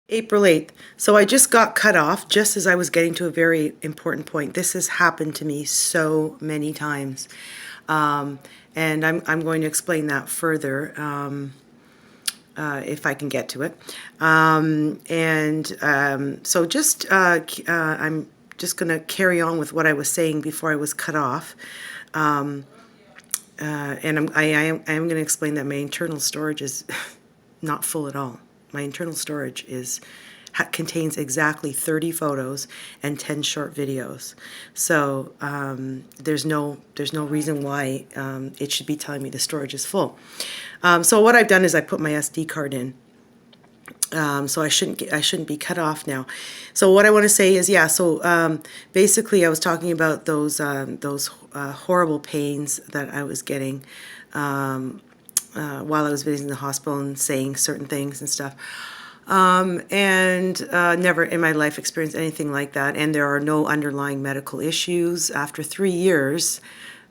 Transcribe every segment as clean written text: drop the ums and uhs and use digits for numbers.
April 8th. So I just got cut off just as I was getting to a very important point. This has happened to me so many times. Um, and I'm going to explain that further if I can get to it. So I'm just going to carry on with what I was saying before I was cut off. I am going to explain that my internal storage is not full at all. My internal storage contains exactly 30 photos and 10 short videos. So there's no reason why it should be telling me the storage is full. So what I've done is I put my SD card in. So I shouldn't be cut off now. So what I want to say is, yeah. So basically, I was talking about those horrible pains that I was getting while I was visiting the hospital and saying certain things and stuff. Never in my life experienced anything like that. And there are no underlying medical issues. After 3 years,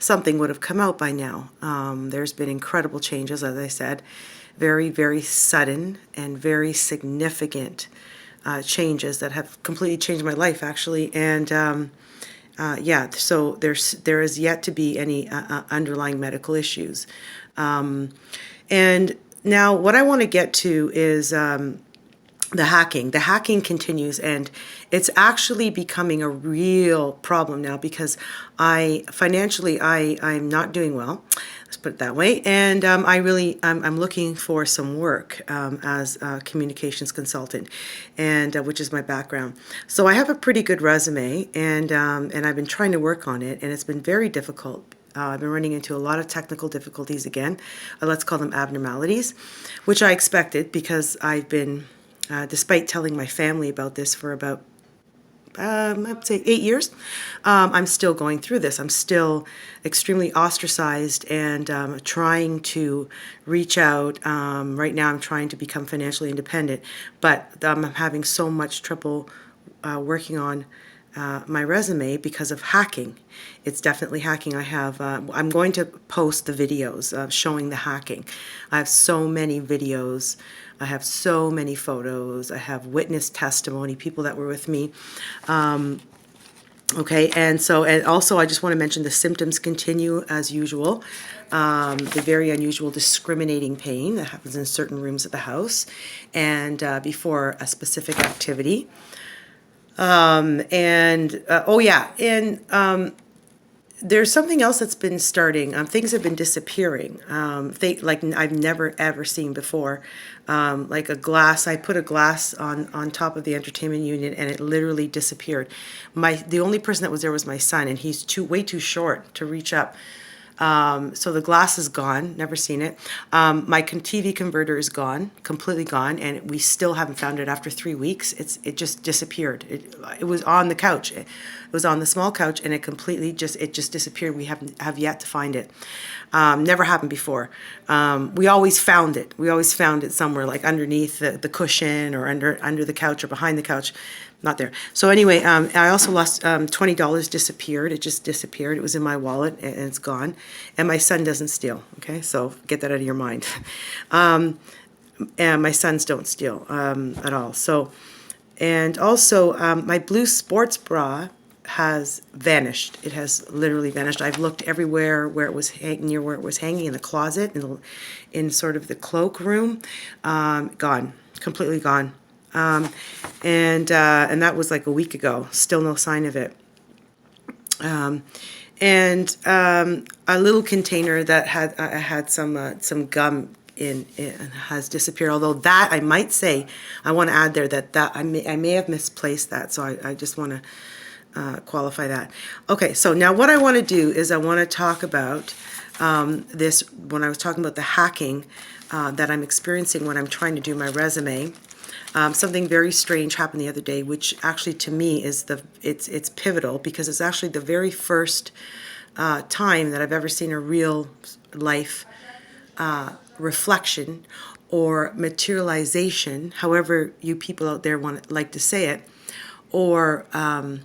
something would have come out by now. There's been incredible changes, as I said. Very, very sudden and very significant changes that have completely changed my life, actually. And yeah, so there is yet to be any underlying medical issues. And now what I want to get to is the hacking. The hacking continues, and it's actually becoming a real problem now because financially I'm not doing well. Let's put it that way. And I'm looking for some work as a communications consultant, and which is my background. So I have a pretty good resume, and I've been trying to work on it, and it's been very difficult. I've been running into a lot of technical difficulties again. Let's call them abnormalities, which I expected because I've been, despite telling my family about this for about I'd say 8 years, I'm still going through this. I'm still extremely ostracized and trying to reach out. Right now I'm trying to become financially independent, but I'm having so much trouble working on my resume because of hacking. It's definitely hacking. I'm going to post the videos showing the hacking. I have so many videos. I have so many photos. I have witness testimony, people that were with me. Okay, and also I just want to mention the symptoms continue as usual. The very unusual discriminating pain that happens in certain rooms of the house and before a specific activity. Oh yeah, and there's something else that's been starting. Things have been disappearing. Like I've never ever seen before. Like a glass, I put a glass on top of the entertainment unit, and it literally disappeared. The only person that was there was my son, and he's way too short to reach up. So the glass is gone, never seen it. My TV converter is gone, completely gone, and we still haven't found it after 3 weeks. It just disappeared. It was on the couch. It was on the small couch, and it completely just disappeared. We have yet to find it. Never happened before. We always found it. We always found it somewhere, like underneath the cushion or under the couch or behind the couch. Not there. So anyway, I also lost $20 disappeared. It just disappeared. It was in my wallet and it's gone. And my son doesn't steal. Okay, so get that out of your mind. And my sons don't steal at all. So, and also my blue sports bra has vanished. It has literally vanished. I've looked everywhere where it was near where it was hanging in the closet, in sort of the cloak room. Gone, completely gone. And that was like a week ago. Still no sign of it. A little container that had some gum in it has disappeared. Although that I might say, I want to add there that I may have misplaced that. So I just want to qualify that. Okay, so now what I want to do is I want to talk about this when I was talking about the hacking that I'm experiencing when I'm trying to do my resume. Something very strange happened the other day, which actually to me is it's pivotal because it's actually the very first time that I've ever seen a real life reflection or materialization, however you people out there like to say it, or a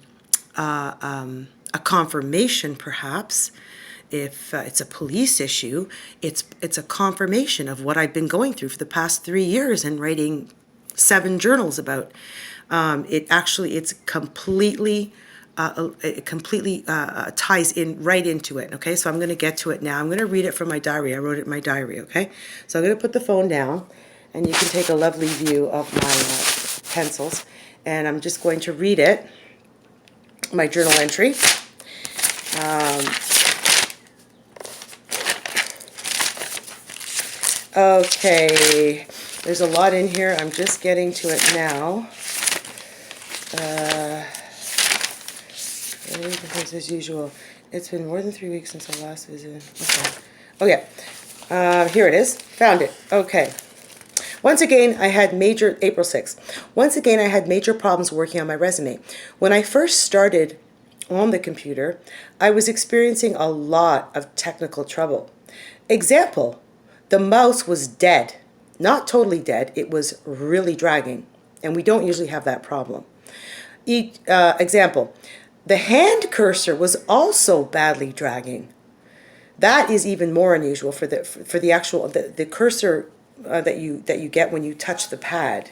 confirmation perhaps. If it's a police issue, it's a confirmation of what I've been going through for the past 3 years and writing 7 journals about. It's completely, it ties in right into it. Okay, so I'm going to get to it now. I'm going to read it from my diary. I wrote it in my diary. Okay, so I'm going to put the phone down, and you can take a lovely view of my pencils. And I'm just going to read it, my journal entry. Okay, there's a lot in here. I'm just getting to it now. As usual, it's been more than 3 weeks since I last visited. Okay. Here it is. Found it. Okay. Once again, April 6th. Once again, I had major problems working on my resume. When I first started on the computer, I was experiencing a lot of technical trouble. Example, the mouse was dead. Not totally dead, it was really dragging. And we don't usually have that problem. Example, the hand cursor was also badly dragging. That is even more unusual for the actual the cursor that you get when you touch the pad,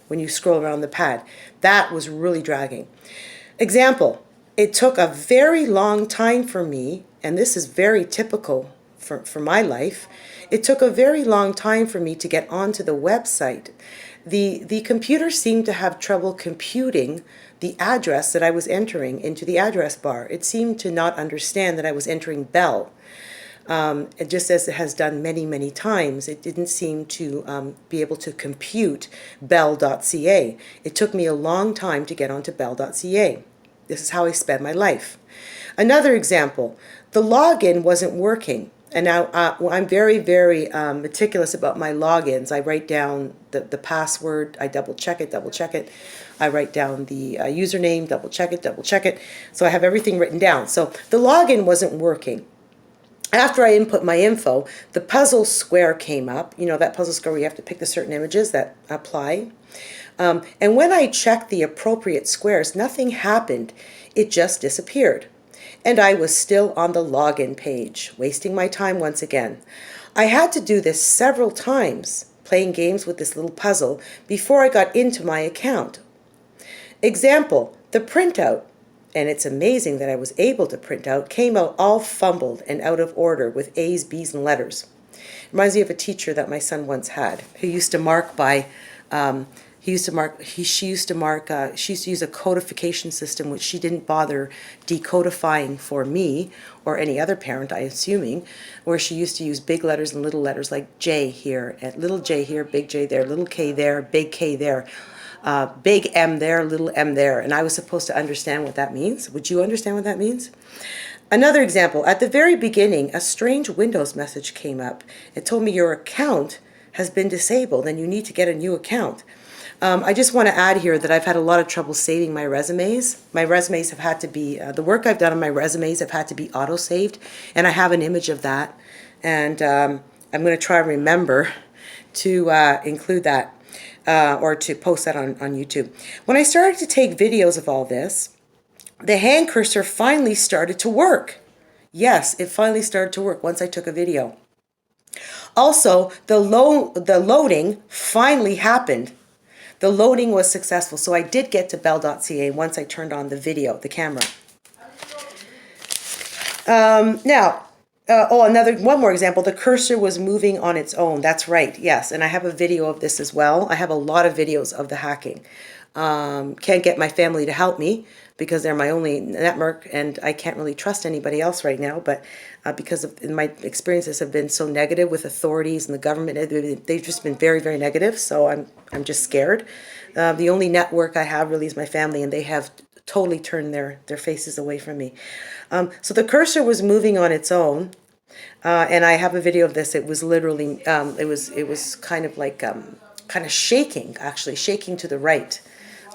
when you scroll around the pad. That was really dragging. Example, it took a very long time for me, and this is very typical for my life. It took a very long time for me to get onto the website. The computer seemed to have trouble computing the address that I was entering into the address bar. It seemed to not understand that I was entering Bell. Just as it has done many, many times, it didn't seem to be able to compute bell.ca. It took me a long time to get onto bell.ca. This is how I spend my life. Another example, the login wasn't working. And now I'm very, very meticulous about my logins. I write down the password, I double check it. I write down the username, double check it. So I have everything written down. So the login wasn't working. After I input my info, the puzzle square came up. You know, that puzzle square where you have to pick the certain images that apply. And when I checked the appropriate squares, nothing happened. It just disappeared. And I was still on the login page, wasting my time once again. I had to do this several times, playing games with this little puzzle, before I got into my account. Example, the printout, and it's amazing that I was able to print out, came out all fumbled and out of order with A's, B's, and letters. Reminds me of a teacher that my son once had, who used to mark by she used to use a codification system which she didn't bother decodifying for me or any other parent, I assuming, where she used to use big letters and little letters like J here, and little j here, big J there, little k there, big K there, big M there, little m there, and I was supposed to understand what that means. Would you understand what that means? Another example, at the very beginning, a strange Windows message came up. It told me your account has been disabled and you need to get a new account. I just want to add here that I've had a lot of trouble saving my resumes. My resumes have had to be, the work I've done on my resumes have had to be auto-saved, and I have an image of that. And I'm going to try and remember to include that or to post that on YouTube. When I started to take videos of all this, the hand cursor finally started to work. Yes, it finally started to work once I took a video. Also, the loading finally happened. The loading was successful, so I did get to bell.ca once I turned on the video, the camera. One more example. The cursor was moving on its own. That's right, yes, and I have a video of this as well. I have a lot of videos of the hacking. Can't get my family to help me because they're my only network, and I can't really trust anybody else right now, but because of my experiences have been so negative with authorities and the government, they've just been very, very negative, so I'm just scared. The only network I have really is my family, and they have totally turned their faces away from me. So the cursor was moving on its own, and I have a video of this. It was literally, it was kind of like, kind of shaking, actually, shaking to the right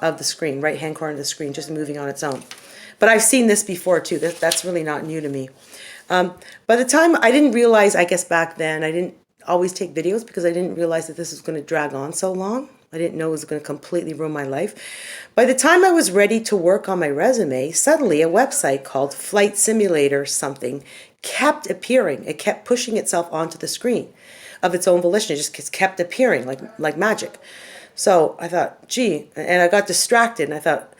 of the screen, right-hand corner of the screen, just moving on its own. But I've seen this before, too. That's really not new to me. By the time, I didn't realize, I guess back then, I didn't always take videos because I didn't realize that this was going to drag on so long. I didn't know it was going to completely ruin my life. By the time I was ready to work on my resume, suddenly a website called Flight Simulator something kept appearing. It kept pushing itself onto the screen of its own volition. It just kept appearing like magic. So I thought, gee, and I got distracted, and I thought,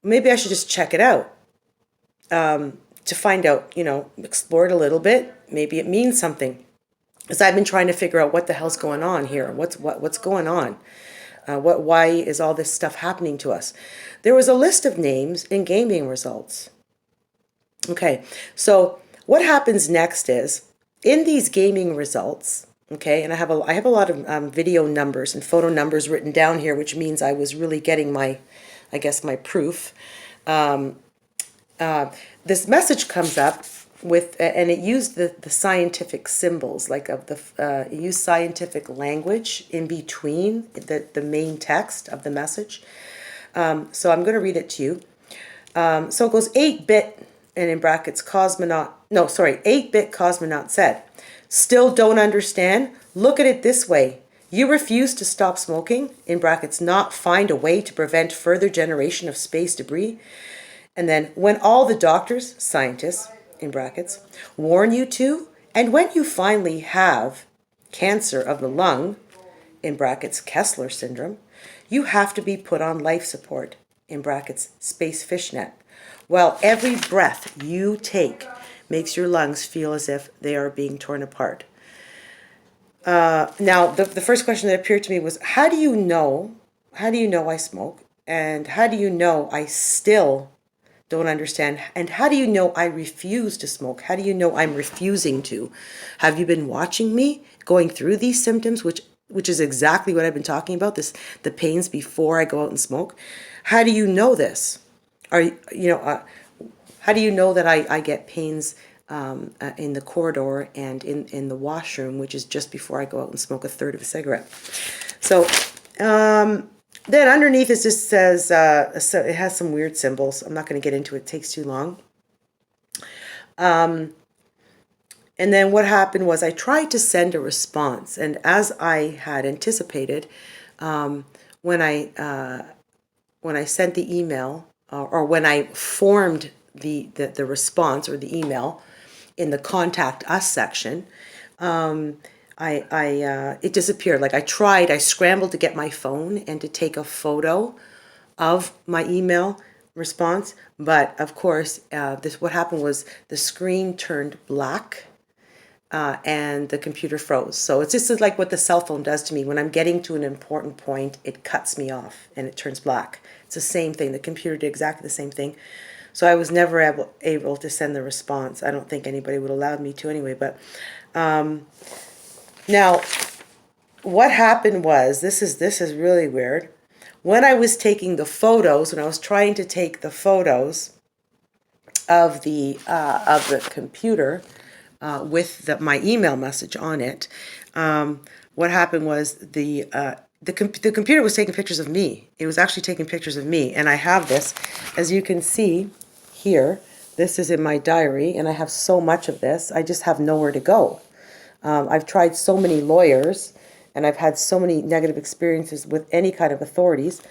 maybe I should just check it out, to find out, explore it a little bit. Maybe it means something. Because I've been trying to figure out what the hell's going on here. What's going on? Why is all this stuff happening to us? There was a list of names in gaming results. Okay, so what happens next is in these gaming results. Okay, and I have a lot of video numbers and photo numbers written down here, which means I was really getting my proof. This message comes up with, and it used the scientific symbols, like it used scientific language in between the main text of the message. So I'm going to read it to you. So it goes 8-bit, and in brackets, 8-bit cosmonaut said, still don't understand? Look at it this way. You refuse to stop smoking, in brackets, not find a way to prevent further generation of space debris. And then when all the doctors, scientists, in brackets, warn you to, and when you finally have cancer of the lung, in brackets, Kessler syndrome, you have to be put on life support, in brackets, space fishnet, while every breath you take makes your lungs feel as if they are being torn apart. Now, the first question that appeared to me was, how do you know I smoke? And how do you know I still don't understand? And how do you know I refuse to smoke? How do you know I'm refusing to? Have you been watching me going through these symptoms, which is exactly what I've been talking about, the pains before I go out and smoke? How do you know this? How do you know that I get pains in the corridor and in the washroom, which is just before I go out and smoke a third of a cigarette? So then underneath it just says, so it has some weird symbols. I'm not going to get into it. It takes too long. And then what happened was I tried to send a response. And as I had anticipated, when I sent the email, or when I formed the response or the email in the contact us section, it disappeared. Like I scrambled to get my phone and to take a photo of my email response, but of course, what happened was the screen turned black, and the computer froze. So it's just like what the cell phone does to me. When I'm getting to an important point, it cuts me off and it turns black. It's the same thing. The computer did exactly the same thing. So I was never able to send the response. I don't think anybody would allow me to anyway. But now, what happened was, this is really weird. When I was taking the photos, when I was trying to take the photos of the computer with my email message on it, what happened was the computer was taking pictures of me. It was actually taking pictures of me, and I have this, as you can see here. This is in my diary, and I have so much of this. I just have nowhere to go. I've tried so many lawyers, and I've had so many negative experiences with any kind of authorities.